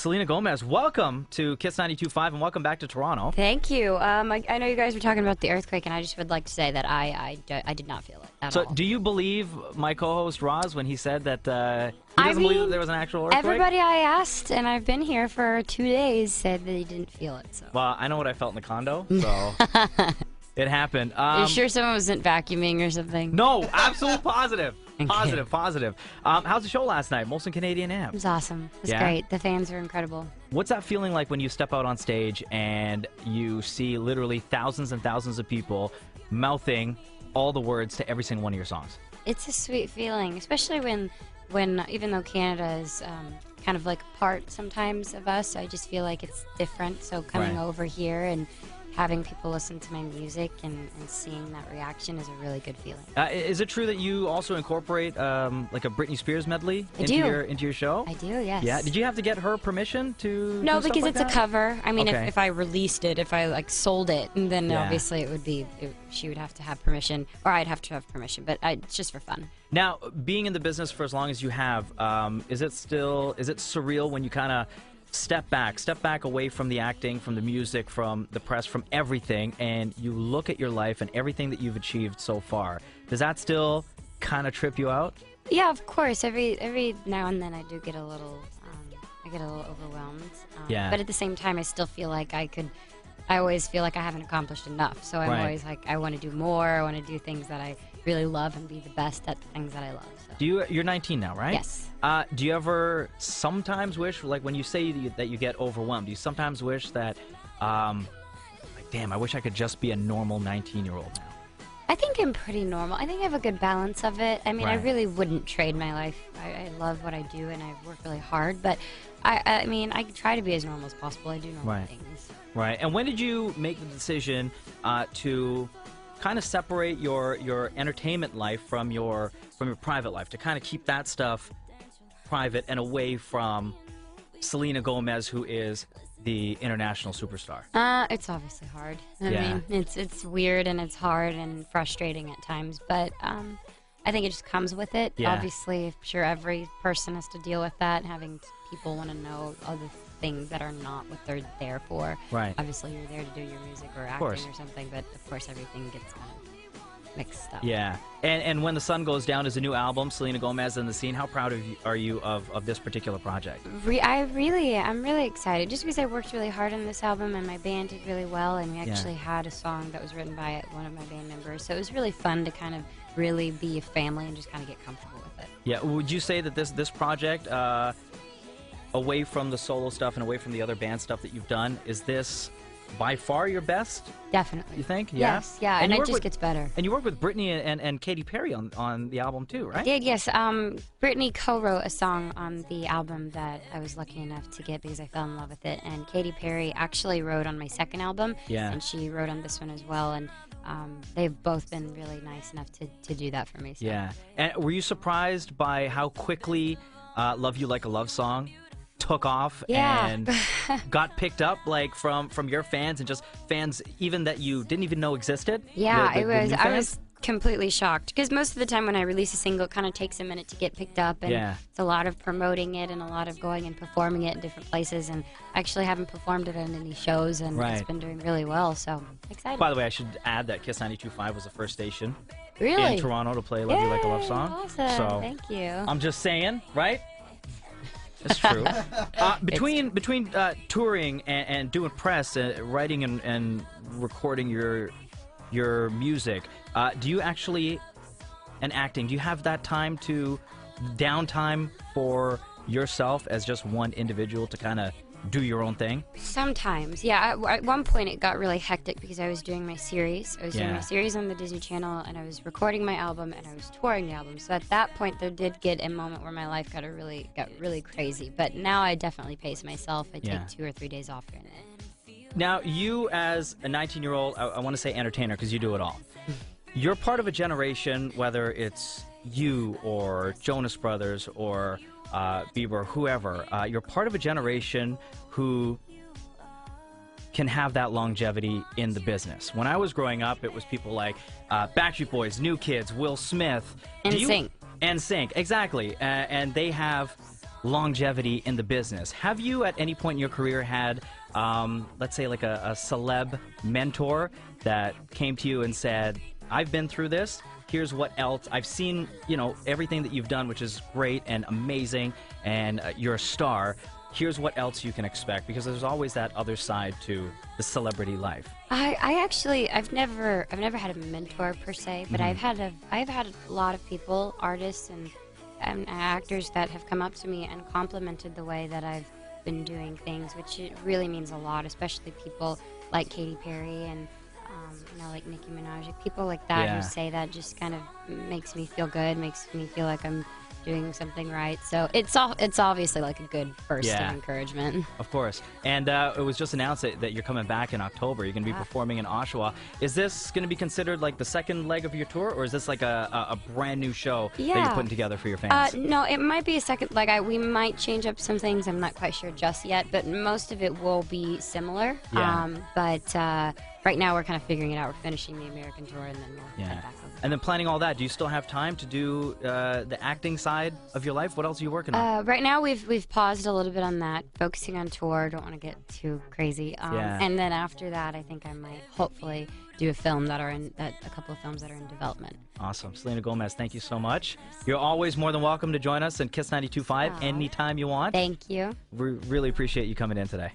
Selena Gomez, welcome to Kiss 92.5 and welcome back to Toronto. Thank you. I know you guys were talking about the earthquake, and I just would like to say that I did not feel it at all. So, do you believe my co-host Roz when he said that he doesn't believe that there was an actual earthquake? Everybody I asked, and I've been here for 2 days, said that he didn't feel it. So. Well, I know what I felt in the condo, so it happened. Are you sure someone wasn't vacuuming or something? No, absolute positive. Okay. Positive. How's the show last night? Molson Canadian Am. It was awesome. It was great. The fans were incredible. What's that feeling like when you step out on stage and you see literally thousands and thousands of people mouthing all the words to every single one of your songs? It's a sweet feeling, especially when even though Canada is kind of like a part sometimes of us, I just feel like it's different. So coming over here and having people listen to my music and seeing that reaction is a really good feeling. Is it true that you also incorporate like a Britney Spears medley into your show? I do, yes. Yeah. Did you have to get her permission to? No, do because stuff like it's a cover. I mean, Okay. if I released it, if I like sold it, then obviously it would be she would have to have permission, or I'd have to have permission. But it's just for fun. Now, being in the business for as long as you have, is it surreal when you kind of step back away from the acting, from the music, from the press, from everything, and you look at your life and everything that you've achieved so far? Does that still kind of trip you out? Yeah, of course. Every now and then I do get a little, overwhelmed. But at the same time, I still feel like I always feel like I haven't accomplished enough. So I'm always like, I want to do more. I want to do things that I really love and be the best at the things that I love. So. You're 19 now, right? Yes. Do you ever sometimes wish, like when you say that you get overwhelmed, do you sometimes wish that, like, damn, I wish I could just be a normal 19-year-old now? I think I'm pretty normal. I think I have a good balance of it. I mean, I really wouldn't trade my life. I love what I do, and I work really hard. But, I mean, I try to be as normal as possible. I do normal things. Right. And when did you make the decision to kind of separate your entertainment life from your private life, to kind of keep that stuff private and away from Selena Gomez, who is the international superstar? It's obviously hard. I mean, it's weird and it's hard and frustrating at times, but I think it just comes with it. Yeah. Obviously, I'm sure every person has to deal with that, having people want to know other things that are not what they're there for. Right. Obviously, you're there to do your music or acting or something, but of course everything gets kind of mixed up. Yeah. And When the Sun Goes Down is a new album, Selena Gomez and the Scene. How proud are you of this particular project? I'm really excited, just because I worked really hard on this album and my band did really well, and we actually had a song that was written by one of my band members, so it was really fun to kind of really be a family and just kind of get comfortable with it. Yeah. Would you say that this project, away from the solo stuff and away from the other band stuff that you've done, is this by far your best? Definitely. You think? Yeah? Yes, yeah, and it just gets better. And you work with Britney and Katy Perry on the album too, right? I did, yes. Britney co-wrote a song on the album that I was lucky enough to get because I fell in love with it, and Katy Perry actually wrote on my second album, and she wrote on this one as well, and they've both been really nice enough to do that for me. So. Yeah. And were you surprised by how quickly Love You Like a Love Song took off and got picked up, like from your fans, and just fans even that you didn't even know existed? Yeah, I was completely shocked, because most of the time when I release a single, it kind of takes a minute to get picked up, and it's a lot of promoting it and a lot of going and performing it in different places, and I actually haven't performed it in any shows, and it's been doing really well, so I'm excited. By the way, I should add that Kiss 92.5 was the first station in Toronto to play Love You Like a Love Song. Awesome. So thank you. I'm just saying, right? It's true. Between touring and doing press, writing and recording your music, do you actually, and acting, do you have that downtime for yourself as just one individual to kind of do your own thing? Sometimes, yeah. At one point it got really hectic because I was doing my series. I was doing my series on the Disney Channel, and I was recording my album, and I was touring the album. So at that point there did get a moment where my life got really crazy. But now I definitely pace myself. I take 2 or 3 days off during it. Now, you as a 19-year-old, I want to say entertainer because you do it all. You're part of a generation, whether it's you or Jonas Brothers or Bieber, whoever, you're part of a generation who can have that longevity in the business. When I was growing up, it was people like Backstreet Boys, New Kids, Will Smith. NSYNC. NSYNC, exactly. And they have longevity in the business. Have you at any point in your career had, let's say, like a celeb mentor that came to you and said, I've been through this, here's what else, I've seen, you know, everything that you've done, which is great and amazing, and you're a star, here's what else you can expect, because there's always that other side to the celebrity life. I've never had a mentor per se, but I've had a lot of people, artists and actors that have come up to me and complimented the way that I've been doing things, which it really means a lot, especially people like Katy Perry and you know, like Nicki Minaj, people like that who say that just kind of makes me feel good, makes me feel like I'm doing something right. So it's obviously like a good first encouragement. Of course. And it was just announced that you're coming back in October. You're going to be performing in Oshawa. Is this going to be considered like the second leg of your tour, or is this like a brand new show that you're putting together for your fans? No, it might be a second leg. We might change up some things. I'm not quite sure just yet, but most of it will be similar. Right now we're kind of figuring it out. We're finishing the American tour, and then we'll head back over. And then planning all that, do you still have time to do the acting side of your life? What else are you working on? Right now we've paused a little bit on that, focusing on tour. Don't want to get too crazy. And then after that, I think I might hopefully do a couple of films that are in development. Awesome. Selena Gomez, thank you so much. You're always more than welcome to join us in Kiss 92.5 anytime you want. Thank you. We really appreciate you coming in today.